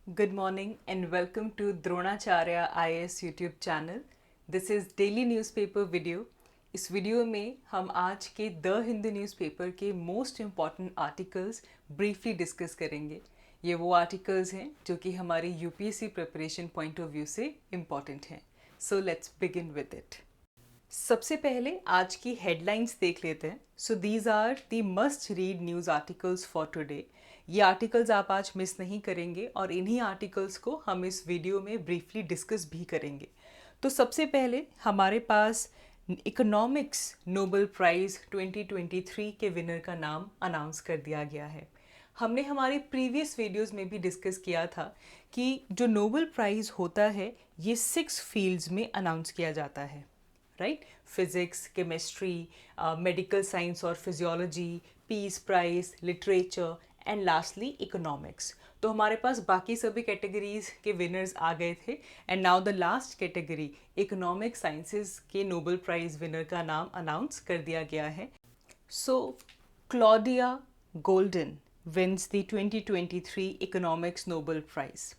Good morning and welcome to Dronacharya IAS YouTube channel. This is daily newspaper video. इस video में हम आज के द हिंदू न्यूज़पेपर के most important articles briefly discuss करेंगे. ये वो आर्टिकल्स हैं जो कि हमारी UPSC preparation point of view से इम्पॉर्टेंट हैं. So let's begin with it. सबसे पहले आज की हेडलाइंस देख लेते हैं. So these are the must read news articles for today. ये आर्टिकल्स आप आज मिस नहीं करेंगे और इन्हीं आर्टिकल्स को हम इस वीडियो में ब्रीफली डिस्कस भी करेंगे. तो सबसे पहले हमारे पास इकोनॉमिक्स नोबेल प्राइज़ 2023 के विनर का नाम अनाउंस कर दिया गया है. हमने हमारे प्रीवियस वीडियोस में भी डिस्कस किया था कि जो नोबेल प्राइज़ होता है ये 6 फील्ड्स में अनाउंस किया जाता है. Right, physics, chemistry, medical science और physiology, peace prize, literature and lastly economics. तो हमारे पास बाकी सभी कैटेगरीज के विनर्स आ गए थे and now the last category economic sciences के नोबेल प्राइज़ विनर का नाम अनाउंस कर दिया गया है. So Claudia Goldin wins the 2023 economics Nobel prize.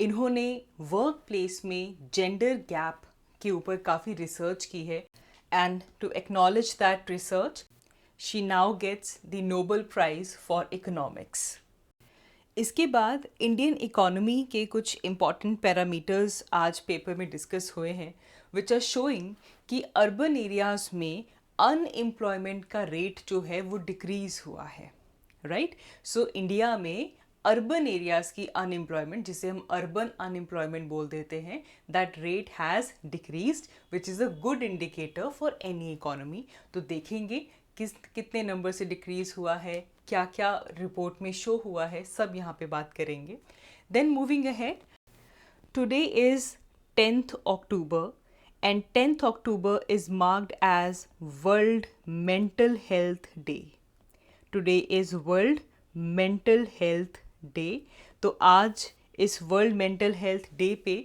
इन्होंने वर्क प्लेस में जेंडर गैप के ऊपर काफ़ी रिसर्च की है and to acknowledge that research she now gets the Nobel prize for economics. इसके बाद इंडियन इकोनॉमी के कुछ इम्पॉर्टेंट पैरामीटर्स आज पेपर में डिस्कस हुए हैं विच आर शोइंग कि अर्बन एरियाज़ में अनएम्प्लॉयमेंट का रेट जो है वो डिक्रीज़ हुआ है. राइट, सो इंडिया में अर्बन एरियाज़ की अनएम्प्लॉयमेंट, जिसे हम अर्बन अनएम्प्लॉयमेंट बोल देते हैं, that rate has decreased which is a good indicator for any economy. तो देखेंगे कितने नंबर से डिक्रीज़ हुआ है, क्या क्या रिपोर्ट में शो हुआ है, सब यहाँ पे बात करेंगे. Then moving ahead, today is 10th October and 10th October is marked as World Mental Health Day. Today is World Mental Health Day. तो आज इस वर्ल्ड मेंटल हेल्थ डे पे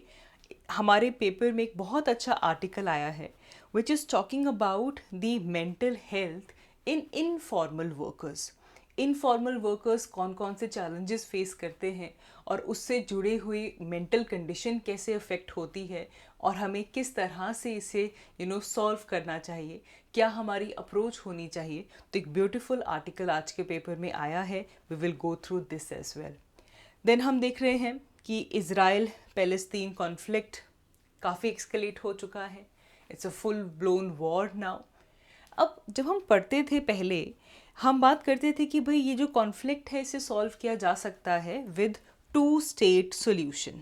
हमारे पेपर में एक बहुत अच्छा आर्टिकल आया है which is talking about the mental health in informal workers. Informal workers कौन कौन से चैलेंजेस फेस करते हैं और उससे जुड़े हुए मेंटल कंडीशन कैसे अफेक्ट होती है और हमें किस तरह से इसे सॉल्व करना चाहिए, क्या हमारी अप्रोच होनी चाहिए. तो एक ब्यूटीफुल आर्टिकल आज के पेपर में आया है. We will go through this as well. Then हम देख रहे हैं कि इज़राइल पैलेस्तीन कॉन्फ्लिक्ट काफ़ी एक्सकलेट हो चुका है. It's a full blown war now. अब जब हम पढ़ते थे पहले, हम बात करते थे कि भाई ये जो कॉन्फ्लिक्ट है इसे सॉल्व किया जा सकता है विद 2 स्टेट सोल्यूशन.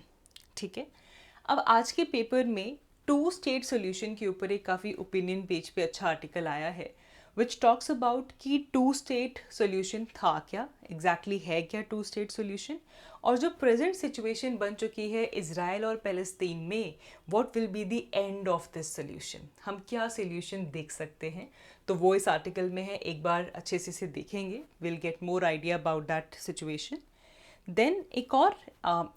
ठीक है, अब आज के पेपर में 2 स्टेट सोल्यूशन के ऊपर एक काफ़ी ओपिनियन पेज पे अच्छा आर्टिकल आया है विच टॉक्स अबाउट कि 2 स्टेट सोल्यूशन था क्या, एग्जैक्टली है क्या 2 स्टेट सोल्यूशन, और जो प्रेजेंट सिचुएशन बन चुकी है इज़राइल और पैलेस्तीन में, what will be the end of this solution, हम क्या सोल्यूशन देख सकते हैं. तो वो इस आर्टिकल में है, एक बार अच्छे से इसे देखेंगे, will get more idea about that situation. Then एक और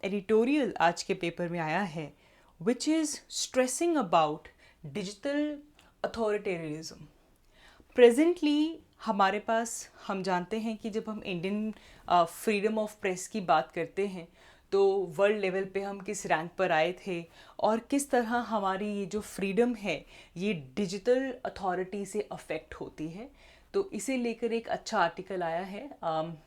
एडिटोरियल आज के पेपर में आया है which is stressing about digital authoritarianism. Presently हमारे पास, हम जानते हैं कि जब हम इंडियन फ्रीडम ऑफ प्रेस की बात करते हैं तो वर्ल्ड लेवल पे हम किस रैंक पर आए थे और किस तरह हमारी ये जो फ्रीडम है ये डिजिटल अथॉरिटी से अफेक्ट होती है. तो इसे लेकर एक अच्छा आर्टिकल आया है.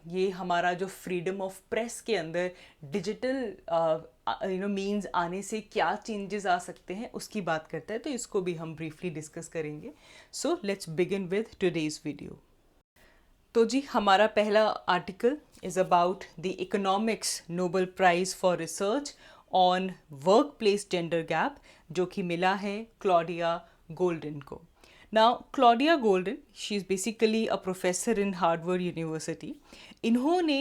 ये हमारा जो फ्रीडम ऑफ प्रेस के अंदर डिजिटल मीन्स आने से क्या चेंजेस आ सकते हैं उसकी बात करता है. तो इसको भी हम ब्रीफली डिस्कस करेंगे. सो let's begin with today's video. तो जी हमारा पहला article is about the economics Nobel prize for research on work place gender gap, जो कि मिला है क्लॉडिया गोल्डन को. Now, Claudia Golden, she is basically a professor in Harvard University. इन्होंने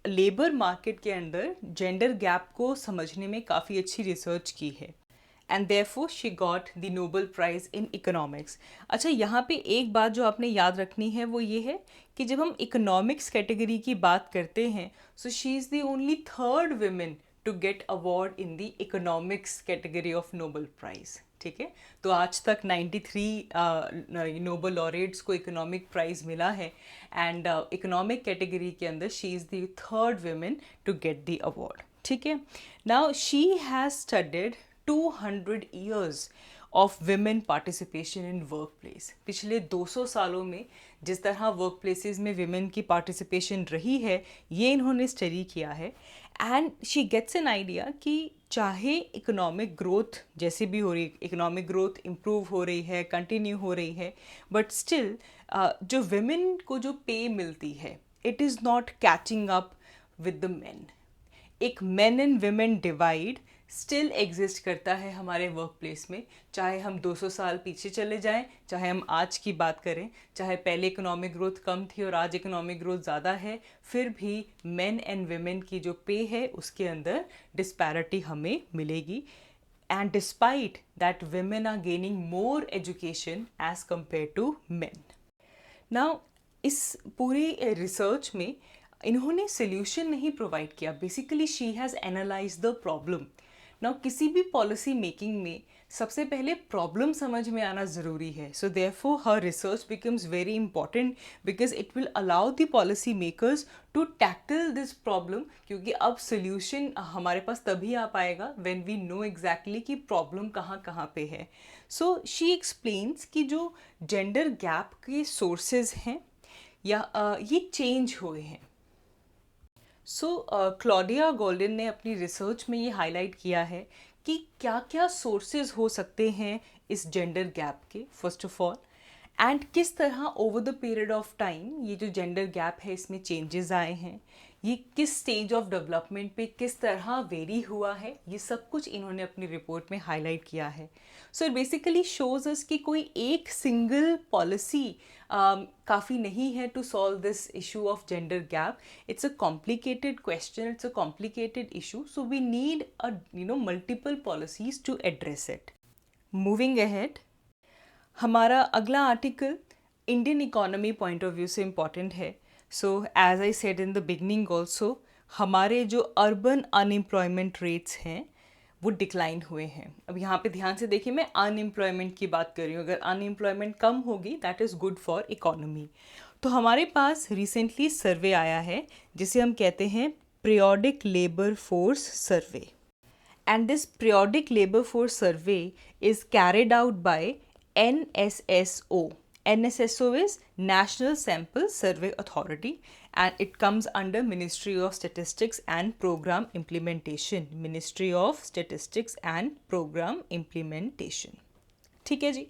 labour market के अंदर जेंडर गैप को समझने में काफ़ी अच्छी रिसर्च की है and therefore she got the Nobel price in economics. अच्छा, यहाँ पे एक बात जो आपने याद रखनी है वो ये है कि जब हम इकोनॉमिक्स कैटेगरी की बात करते हैं so she is the only third women to get award in the economics category of Nobel prize. ठीक है, तो आज तक 93 नोबेल लॉरेट्स को इकोनॉमिक प्राइज़ मिला है एंड इकोनॉमिक कैटेगरी के अंदर she is the third women to get the award. ठीक है. Now she has studied 200 years of women participation in work place. पिछले 200 सालों में जिस तरह वर्क प्लेसेस में विमेन की पार्टिसिपेशन रही है, ये इन्होंने स्टडी किया है. And she gets an idea कि चाहे इकोनॉमिक ग्रोथ जैसे भी हो रही, इकोनॉमिक ग्रोथ इम्प्रूव हो रही है, कंटिन्यू हो रही है, बट स्टिल जो विमेन को जो पे मिलती है, it is not catching up with the men. एक men and women divide still exist करता है हमारे वर्क प्लेस में. चाहे हम 200 साल पीछे चले जाएं, चाहे हम आज की बात करें, चाहे पहले इकोनॉमिक ग्रोथ कम थी और आज इकोनॉमिक ग्रोथ ज़्यादा है, फिर भी मेन एंड विमेन की जो पे है उसके अंदर डिस्पैरिटी हमें मिलेगी. And despite that women are gaining more education as compare to men. Now इस पूरी रिसर्च में इन्होंने सोल्यूशन नहीं प्रोवाइड किया. Basically she has analyse the problem. Now किसी भी पॉलिसी मेकिंग में सबसे पहले प्रॉब्लम समझ में आना ज़रूरी है. सो देयरफॉर हर research becomes very important because it will allow the policy makers to tackle this problem. क्योंकि अब सोल्यूशन हमारे पास तभी आ पाएगा व्हेन वी नो एग्जैक्टली कि प्रॉब्लम कहाँ कहाँ पे है. सो शी एक्सप्लेन्स कि जो जेंडर गैप के सोर्सेज हैं या ये चेंज हुए हैं. सो क्लॉडिया गोल्डन ने अपनी रिसर्च में ये हाईलाइट किया है कि क्या क्या सोर्सेज हो सकते हैं इस जेंडर गैप के, फर्स्ट ऑफ ऑल, एंड किस तरह over the period of time ये जो जेंडर गैप है इसमें चेंजेस आए हैं, ये किस स्टेज ऑफ डेवलपमेंट पे किस तरह वेरी हुआ है, ये सब कुछ इन्होंने अपनी रिपोर्ट में हाईलाइट किया है. So it basically shows us कि कोई एक सिंगल पॉलिसी काफ़ी नहीं है to solve this issue of gender gap. It's a complicated question, it's a complicated issue, so we need multiple policies to address it. Moving ahead, हमारा अगला article Indian economy point of view से important है. So as I said in the beginning also, हमारे जो urban unemployment rates हैं वो decline हुए हैं. अब यहाँ पे ध्यान से देखिए, मैं अनएम्प्लॉयमेंट की बात कर रही हूँ. अगर अनएम्प्लॉयमेंट कम होगी that is good for economy. तो हमारे पास रिसेंटली सर्वे आया है जिसे हम कहते हैं periodic labour force survey. And this periodic labor force survey is carried out by NSSO. NSSO is National Sample Survey Authority and it comes under Ministry of Statistics and Program Implementation. Ministry of Statistics and Program Implementation. ठीक है जी.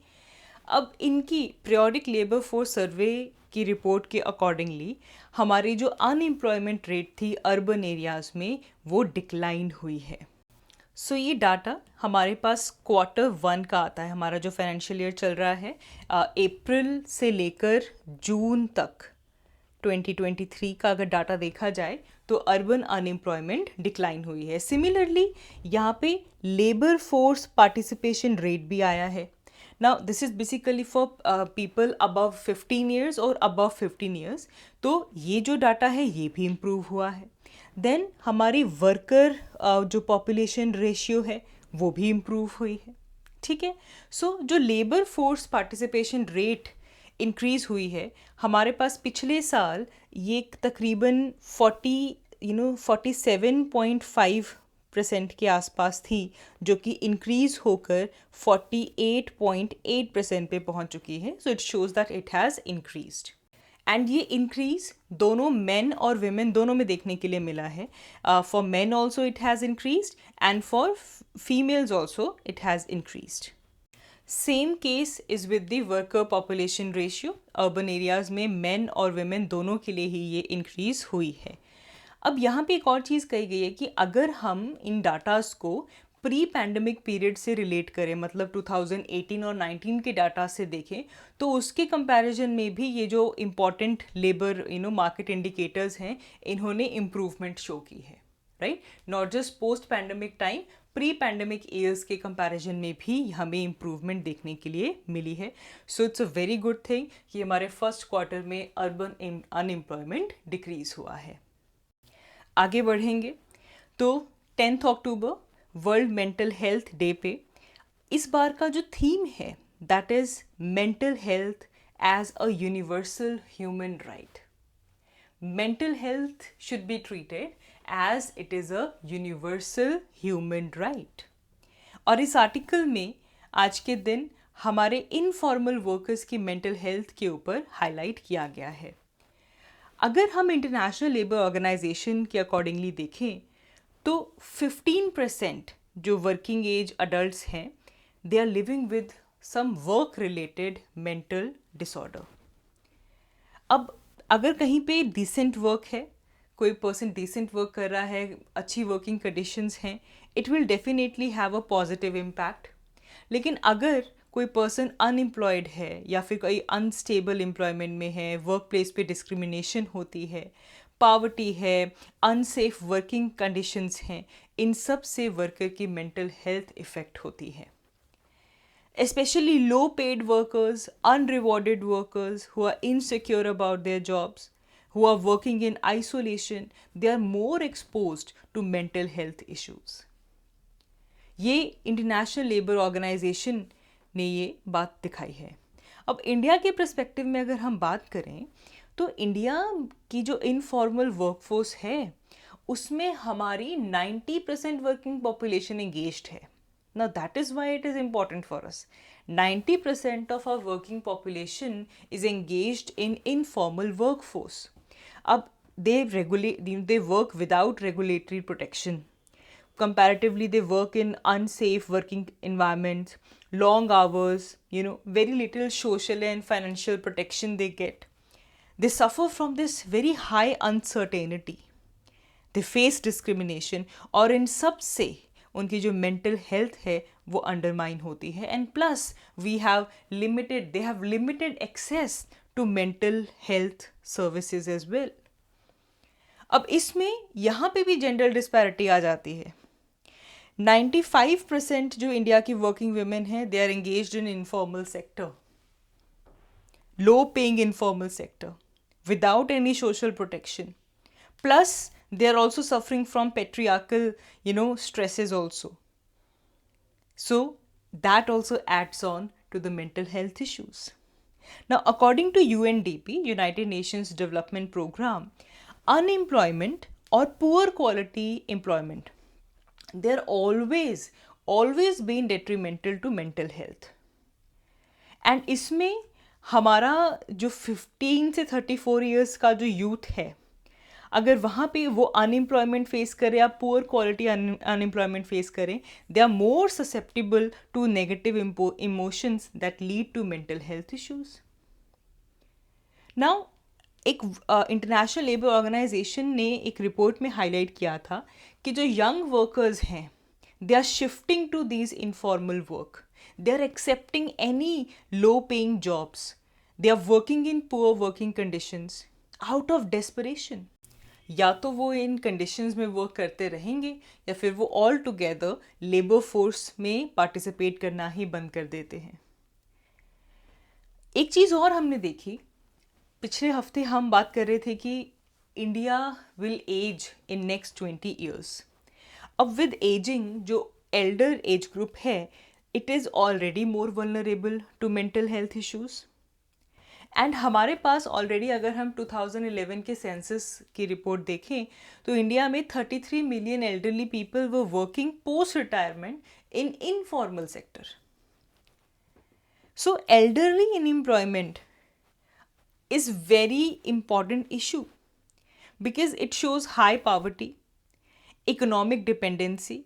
अब इनकी periodic labour force survey की report के accordingly हमारी जो unemployment rate थी urban areas में वो डिक्लाइन हुई है. सो ये डाटा हमारे पास Q1 का आता है. हमारा जो फाइनेंशियल ईयर चल रहा है अप्रैल से लेकर जून तक 2023 का अगर डाटा देखा जाए तो अर्बन अनएम्प्लॉयमेंट डिक्लाइन हुई है. सिमिलरली यहाँ पे लेबर फोर्स पार्टिसिपेशन रेट भी आया है. Now this is basically for people above 15 years और अबव 15 ईयर्स. तो ये जो डाटा है ये भी इम्प्रूव हुआ है. देन हमारी वर्कर जो पॉपुलेशन रेशियो है वो भी इम्प्रूव हुई है. ठीक है. सो जो labour force participation rate increase हुई है हमारे पास पिछले साल ये तकरीबन 47.5% के आसपास थी, जो कि इंक्रीज़ होकर 48.8% पे पहुंच चुकी है. So it shows that it has increased. And ये इंक्रीज़ दोनों मेन और विमेन दोनों में देखने के लिए मिला है. For main also it has increased and for females also it has increased. Same case is with the worker population ratio. Urban areas में मेन और विमेन दोनों के लिए ही ये इंक्रीज़ हुई है. अब यहाँ पे एक और चीज़ कही गई है कि अगर हम इन डाटास को प्री पैंडमिक पीरियड से रिलेट करें, मतलब 2018 और 19 के डाटा से देखें, तो उसके कंपैरिजन में भी ये जो इम्पॉर्टेंट लेबर मार्केट इंडिकेटर्स हैं इन्होंने इम्प्रूवमेंट शो की है. Right. Not just post pandemic time, pre pandemic years के कंपैरिजन में भी हमें इम्प्रूवमेंट देखने के लिए मिली है. So it's a very good thing कि हमारे फर्स्ट क्वार्टर में अर्बन अनएम्प्लॉयमेंट डिक्रीज हुआ है. आगे बढ़ेंगे तो 10 October world mental health day पे इस बार का जो थीम है that is mental health as a universal human right. Mental health should be treated as it is a universal human right. और इस आर्टिकल में आज के दिन हमारे इनफॉर्मल वर्कर्स की मेंटल हेल्थ के ऊपर हाईलाइट किया गया है. अगर हम इंटरनेशनल लेबर ऑर्गेनाइजेशन के अकॉर्डिंगली देखें तो 15% जो वर्किंग एज अडल्ट्स हैं they are living with some work related mental disorder. अब अगर कहीं पे डिसेंट वर्क है, कोई पर्सन डिसेंट वर्क कर रहा है, अच्छी वर्किंग कंडीशंस हैं, it will definitely have a positive impact. लेकिन अगर कोई पर्सन अनएम्प्लॉयड है या फिर कोई अनस्टेबल एम्प्लॉयमेंट में है, वर्क प्लेस पे डिस्क्रिमिनेशन होती है, पावर्टी है, अनसेफ वर्किंग कंडीशंस हैं, इन सब से वर्कर की मेंटल हेल्थ इफ़ेक्ट होती है. Especially low paid workers, unrewarded workers who are insecure about their jobs, who are working in isolation, they are more exposed to mental health issues. ये international labour organisation ने ये बात दिखाई है. अब India के पर्सपेक्टिव में अगर हम बात करें तो इंडिया की जो इनफॉर्मल वर्कफोर्स है उसमें हमारी 90% वर्किंग पॉपुलेशन एंगेज्ड है. Now that is why it is important for us. 90% of our working population is engaged in informal workforce. अब they work without regulatory protection. Comparatively, they work in unsafe working environments, long hours, very little social and financial protection they get. They suffer from this very high uncertainty. They face discrimination और इन सब से उनकी जो mental health है वो undermine होती है. And plus they have limited access to mental health services as well. अब इसमें यहाँ पे भी जेंडर डिस्पैरिटी आ जाती है. 95% जो इंडिया की वर्किंग वुमेन है they are engaged in informal sector, low paying informal sector without any social protection. Plus they are also suffering from patriarchal stresses also. So that also adds on to the mental health issues. Now according to UNDP, United Nations Development Program, unemployment or poor quality employment, they are always been detrimental to mental health. And इसमें हमारा जो 15 से 34 years का जो youth है, अगर वहाँ पे वो अनएम्प्लॉयमेंट फेस करें या पुअर क्वालिटी अनएम्प्लॉयमेंट फेस करें, they are more susceptible to negative emotions that lead to mental health issues. Now एक इंटरनेशनल लेबर ऑर्गेनाइजेशन ने एक रिपोर्ट में हाईलाइट किया था कि जो यंग वर्कर्स हैं they are shifting to these informal work, they are accepting any low paying jobs, they are working in poor working conditions out of desperation. या तो वो इन कंडीशंस में वर्क करते रहेंगे या फिर वो ऑल टुगेदर लेबर फोर्स में पार्टिसिपेट करना ही बंद कर देते हैं. एक चीज़ और हमने देखी, पिछले हफ्ते हम बात कर रहे थे कि India will age in next 20 years. अब विद एजिंग जो एल्डर एज ग्रुप है it is already more vulnerable to mental health issues. And हमारे पास ऑलरेडी अगर हम 2011 के सेंसस की रिपोर्ट देखें तो इंडिया में 33 million elderly people were working post retirement in informal sector. So elderly unemployment is very important issue because it shows high poverty, economic dependency,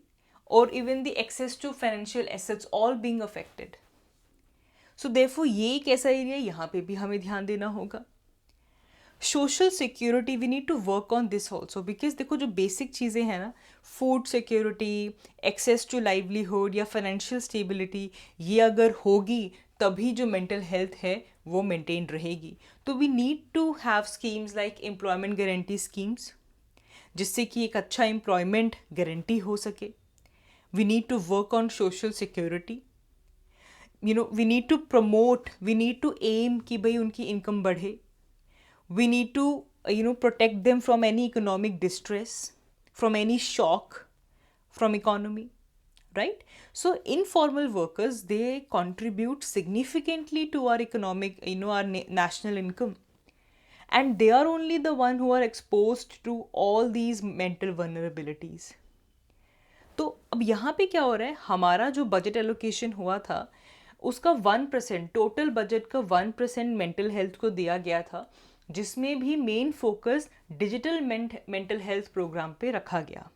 or even the access to financial assets all being affected. So therefore ये एक ऐसा area यहाँ पे भी हमें ध्यान देना होगा. Social security we need to work on this also because देखो जो बेसिक चीज़ें हैं ना, food security, access to livelihood या फाइनेंशियल स्टेबिलिटी, ये अगर होगी तभी जो मेंटल हेल्थ है वो मेंटेन रहेगी. तो we need to have schemes like employment guarantee schemes जिससे कि एक अच्छा एम्प्लॉयमेंट गारंटी हो सके. We need to work on social security. We need to promote, we need to aim कि भाई उनकी इनकम बढ़े. We need to protect them from any economic distress, from any shock from economy, right? So informal workers, they contribute significantly to our economic, our national income. and they are only the one who are exposed to all these mental vulnerabilities. तो अब यहाँ पे क्या हो रहा है, हमारा जो बजट एलोकेशन हुआ था उसका 1%, टोटल बजट का 1% मेंटल हेल्थ को दिया गया था, जिसमें भी main focus digital mental health programme पे रखा गया.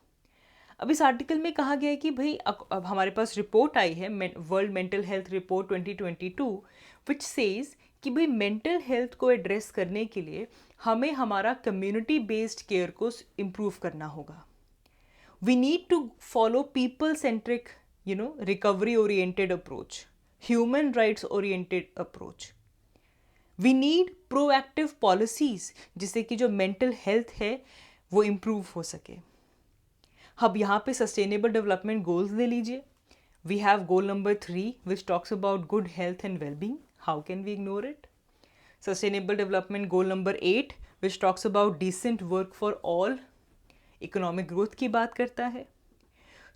अब इस आर्टिकल में कहा गया है कि भाई अब हमारे पास रिपोर्ट आई है, world mental health report 2022, which says कि भाई मेंटल हेल्थ को एड्रेस करने के लिए हमें हमारा कम्युनिटी बेस्ड केयर को इम्प्रूव करना होगा. We need to follow people centric recovery oriented approach, human rights oriented approach. We need proactive policies जिससे कि जो मेंटल हेल्थ है वो इम्प्रूव हो सके. अब यहाँ पे सस्टेनेबल डेवलपमेंट गोल्स ले लीजिए. We have goal number 3 which talks about good health and wellbeing. How can we ignore it? Sustainable development goal number 8 which talks about decent work for all, economic growth की बात करता है.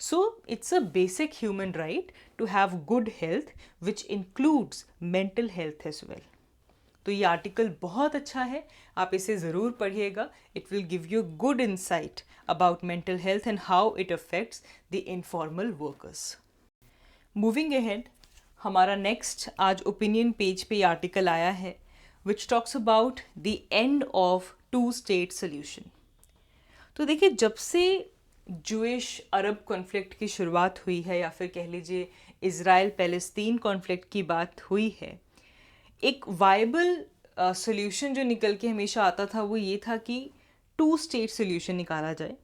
So it's a basic human right to have good health which includes mental health as well. तो ये article बहुत अच्छा है, आप इसे ज़रूर पढ़िएगा. It will give you good insight about mental health and how it affects the informal workers. Moving ahead, हमारा नेक्स्ट आज ओपिनियन पेज पे ये आर्टिकल आया है विच talks about the end of 2-state solution. तो देखिए, जब से जूइश अरब कॉन्फ्लिक्ट की शुरुआत हुई है, या फिर कह लीजिए इज़राइल पैलेस्तीन कॉन्फ्लिक्ट की बात हुई है, एक वाइबल सॉल्यूशन जो निकल के हमेशा आता था वो ये था कि 2-state सॉल्यूशन निकाला जाए.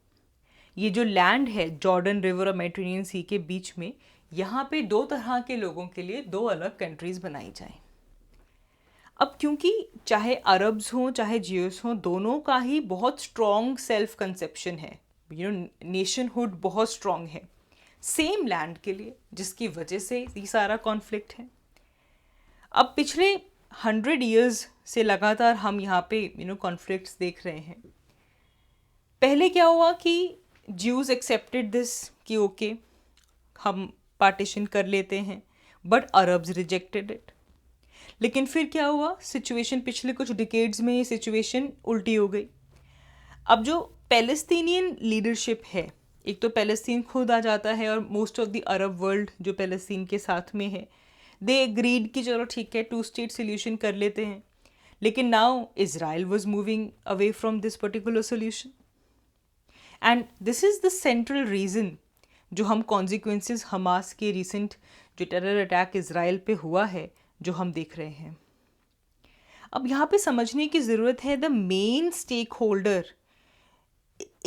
ये जो लैंड है जॉर्डन रिवर और मेडिटेरेनियन सी के बीच में, यहाँ पे 2 तरह के लोगों के लिए 2 अलग कंट्रीज़ बनाई जाएं. अब क्योंकि चाहे अरब्स हों चाहे जियोस हों, दोनों का ही बहुत स्ट्रॉन्ग सेल्फ कंसेप्शन है, नेशनहुड बहुत स्ट्रॉन्ग है सेम लैंड के लिए, जिसकी वजह से ये सारा कॉन्फ्लिक्ट है. अब पिछले 100 ईयर्स से लगातार हम यहाँ पे कॉन्फ्लिक्ट्स देख रहे हैं. पहले क्या हुआ कि ज्यूज एक्सेप्टेड दिस कि ओके हम पार्टीशन कर लेते हैं, बट अरब्स रिजेक्टेड इट. लेकिन फिर क्या हुआ, सिचुएशन पिछले कुछ डिकेड्स में ये सिचुएशन उल्टी हो गई. अब जो पैलेस्तीनियन लीडरशिप है, एक तो पैलेस्तीन खुद आ जाता है और most of the Arab world जो पैलेस्तीन के साथ में है, दे एग्रीड कि चलो ठीक है 2-state सॉल्यूशन कर लेते हैं. लेकिन now Israel was moving away from this particular solution, and this is the central reason जो हम कॉन्सिक्वेंसेस हमास के रिसेंट जो टेरर अटैक इज़राइल पे हुआ है जो हम देख रहे हैं. अब यहाँ पे समझने की ज़रूरत है, the main stakeholder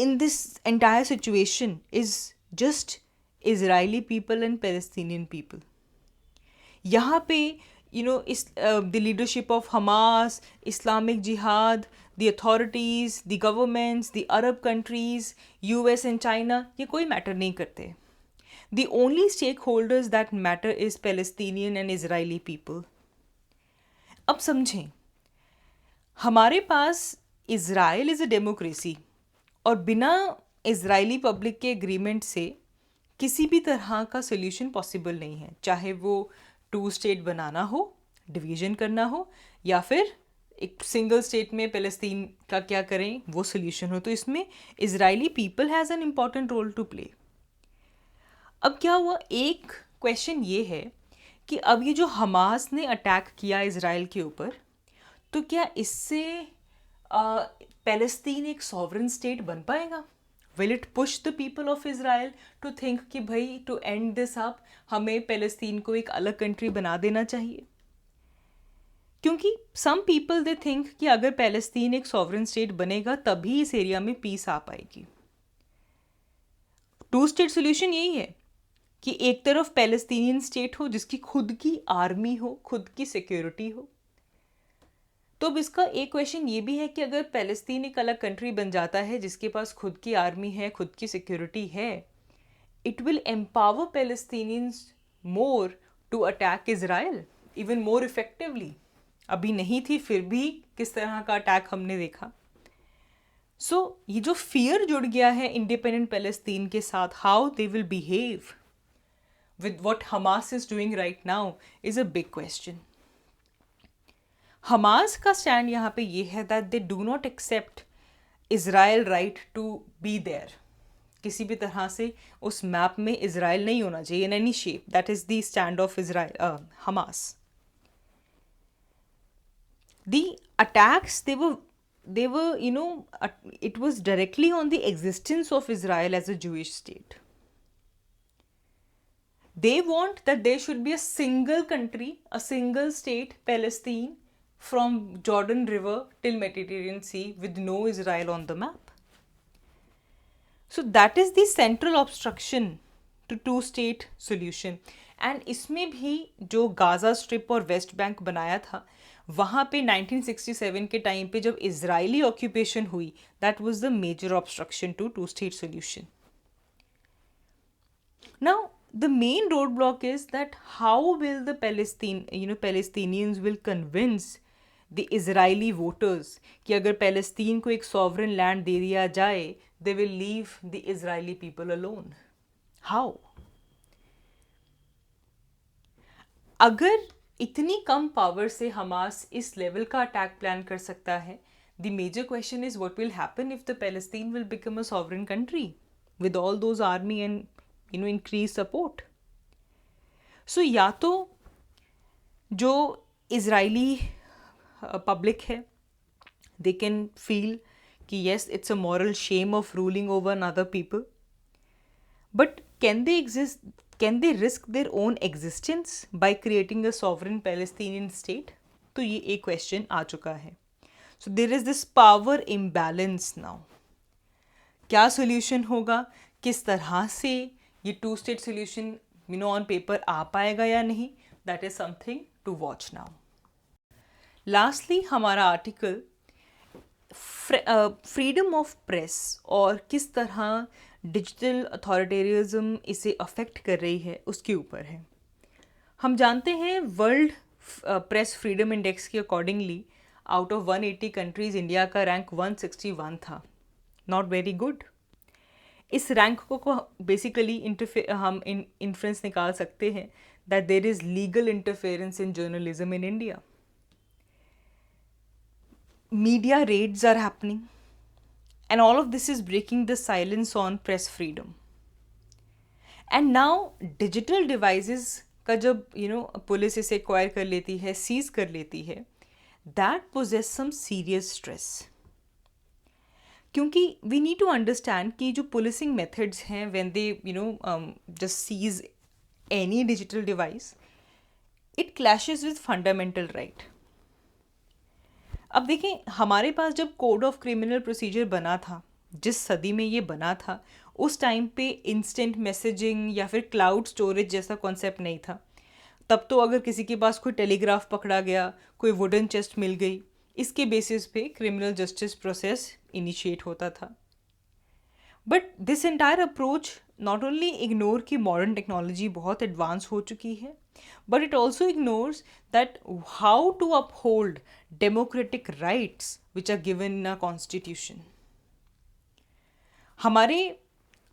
in this entire situation is just Israeli people and Palestinian people. यहाँ पे the leadership of Hamas, Islamic Jihad, the authorities, the governments, the Arab countries, US and China, ये कोई matter नहीं करते. The only stakeholders that matter is Palestinian and Israeli people. अब समझें, हमारे पास Israel is a democracy, और बिना Israeli public के एग्रीमेंट से किसी भी तरह का सोल्यूशन पॉसिबल नहीं है, चाहे वो 2-state बनाना हो, डिवीज़न करना हो, या फिर एक सिंगल स्टेट में फ़लस्तीन का क्या करें वो सोल्यूशन हो. तो इसमें Israeli people has an important role to play. अब क्या हुआ, एक क्वेश्चन ये है कि अब ये जो हमास ने अटैक किया इज़राइल के ऊपर, तो क्या इससे पैलेस्तीन एक सॉवरेन स्टेट बन पाएगा? Will it push the people of Israel to think कि भाई टू एंड दिस अप हमें पैलेस्तीन को एक अलग कंट्री बना देना चाहिए? क्योंकि सम पीपल दे थिंक कि अगर पैलेस्तीन एक सॉवरेन स्टेट बनेगा तभी इस एरिया में पीस आ पाएगी. 2-state सॉल्यूशन यही है कि एक तरफ पैलेस्तीनियन स्टेट हो जिसकी खुद की आर्मी हो, खुद की सिक्योरिटी हो. तो अब इसका एक क्वेश्चन ये भी है कि अगर पैलेस्तीन एक अलग कंट्री बन जाता है जिसके पास खुद की आर्मी है, खुद की सिक्योरिटी है, it will empower Palestinians more to attack Israel even more effectively. अभी नहीं थी, फिर भी किस तरह का अटैक हमने देखा. सो ये जो फियर जुड़ गया है इंडिपेंडेंट पैलेस्तीन के साथ, how they will behave with what Hamas is doing right now is a big question. Hamas का स्टैंड यहाँ पे ये है that they do not accept Israel right to be there. किसी भी तरह से उस मैप में इज़राइल नहीं होना चाहिए in any shape. That is the stand of Israel, Hamas. The attacks, they were it was directly on the existence of Israel as a Jewish state. They want that there should be a single country, a single state, Palestine, from Jordan River till Mediterranean Sea, with no Israel on the map. So that is the central obstruction to two-state solution. And इसमें भी जो Gaza strip और west bank बनाया था, वहाँ पे 1967 के time पे जब इजरायली ऑक्यूपेशन हुई, that was the major obstruction to two state solution. Now the main roadblock is that how will the Palestinians will convince the Israeli voters कि अगर पैलेस्तीन को एक सॉवरन लैंड दे दिया जाए, they will leave the Israeli people alone. How? अगर इतनी कम power से हमास इस लेवल का अटैक प्लान कर सकता है, the major question is what will happen if the Palestine will become a sovereign country with all those army and increase support. So या तो जो इजरायली पब्लिक है, दे कैन फील कि yes, it's a moral shame of ruling over another people, but can they risk their own existence by creating a sovereign Palestinian state? तो ये एक question आ चुका है. So there is this power imbalance now. क्या solution होगा, किस तरह से ये two state solution on paper आ पाएगा या नहीं, that is something to watch now. Lastly हमारा आर्टिकल फ्रीडम ऑफ प्रेस और किस तरह डिजिटल अथॉरिटेरिज्म इसे अफेक्ट कर रही है उसके ऊपर है. हम जानते हैं वर्ल्ड प्रेस फ्रीडम इंडेक्स के accordingly out of 180 countries India का रैंक 161 था. Not very good. इस रैंक को बेसिकली हम इन्फ्रेंस निकाल सकते हैं that there is legal interference in journalism in India. Media raids are happening, and all of this is breaking the silence on press freedom. And now digital devices का जब police इसे acquire कर लेती है, seize कर लेती है, that possess some serious stress. क्योंकि we need to understand कि जो policing methods हैं when they just seize any digital device, it clashes with fundamental right. अब देखें, हमारे पास जब कोड ऑफ क्रिमिनल प्रोसीजर बना था, जिस सदी में ये बना था, उस टाइम पे इंस्टेंट मैसेजिंग या फिर क्लाउड स्टोरेज जैसा कॉन्सेप्ट नहीं था. तब तो अगर किसी के पास कोई टेलीग्राफ पकड़ा गया, कोई वुडन चेस्ट मिल गई, इसके बेसिस पे क्रिमिनल जस्टिस प्रोसेस इनिशिएट होता था. But this entire approach not only ignore कि मॉडर्न टेक्नोलॉजी बहुत एडवांस हो चुकी है, but it also ignores that how to uphold democratic rights which are given in our constitution. हमारे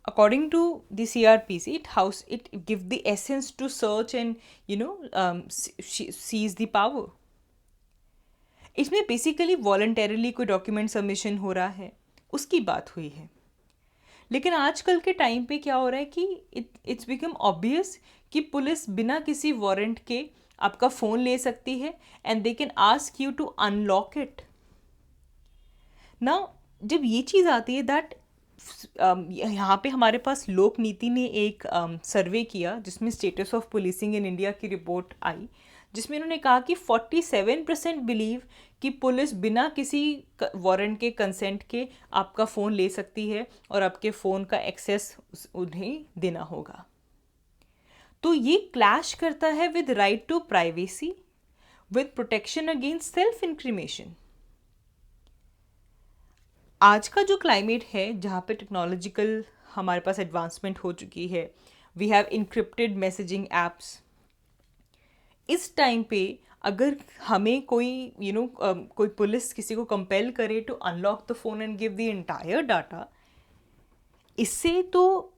according to the CRPC, it give the essence to search and seize the power. इसमें basically voluntarily कोई document submission हो रहा है, उसकी बात हुई है. लेकिन आजकल के टाइम पे क्या हो रहा है कि इट्स बिकम ऑब्वियस कि पुलिस बिना किसी वारंट के आपका फ़ोन ले सकती है and they can ask you to unlock it. Now जब ये चीज़ आती है दैट यहाँ पे हमारे पास लोक नीति ने एक सर्वे किया जिसमें status of policing in India की रिपोर्ट आई, जिसमें उन्होंने कहा कि 47% बिलीव कि पुलिस बिना किसी वारंट के कंसेंट के आपका फ़ोन ले सकती है और आपके फ़ोन का एक्सेस उन्हें देना होगा. तो ये क्लैश करता है with right to privacy, with protection against self incrimination. आज का जो क्लाइमेट है जहाँ पे टेक्नोलॉजिकल हमारे पास एडवांसमेंट हो चुकी है, we have encrypted messaging apps. इस टाइम पे अगर हमें कोई कोई पुलिस किसी को कंपेल करे to unlock the phone and give the entire data, इससे तो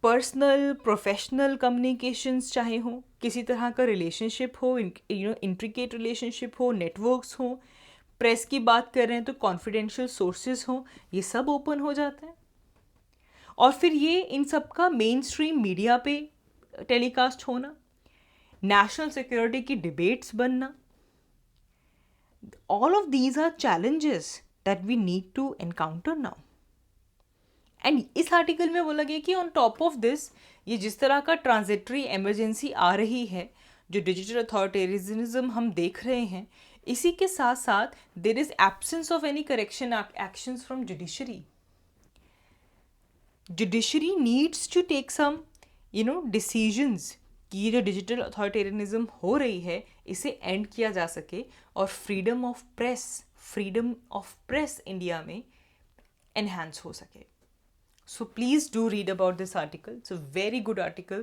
पर्सनल प्रोफेशनल कम्युनिकेशंस चाहे हों किसी तरह का रिलेशनशिप हो, इंट्रिकेट रिलेशनशिप हो, नेटवर्क्स हो, प्रेस की बात कर रहे हैं तो कॉन्फिडेंशियल सोर्सेज हो, ये सब ओपन हो जाता है। और फिर ये इन सब का मेन स्ट्रीम मीडिया पे टेलीकास्ट होना, नेशनल सिक्योरिटी की डिबेट्स बनना, all of these are challenges that we need to encounter now. And इस आर्टिकल में बोला गया कि ऑन टॉप ऑफ दिस, ये जिस तरह का ट्रांजिटरी इमरजेंसी आ रही है, जो डिजिटल अथॉरिटेरिज्म हम देख रहे हैं, इसी के साथ साथ there is absence of any correction actions from judiciary. Judiciary needs to take some decisions कि ये जो डिजिटल अथॉरिटेरियनिज्म हो रही है इसे एंड किया जा सके और फ्रीडम ऑफ प्रेस इंडिया में एनहांस हो सके. So please do read about this article. It's a very good article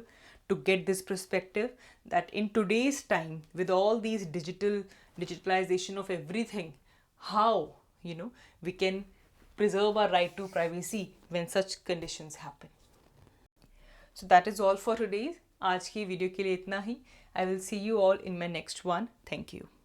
to get this perspective that in today's time, with all these digitalization of everything, how we can preserve our right to privacy when such conditions happen. So that is all for today. आज की video के लिए इतना ही. I will see you all in my next one. Thank you.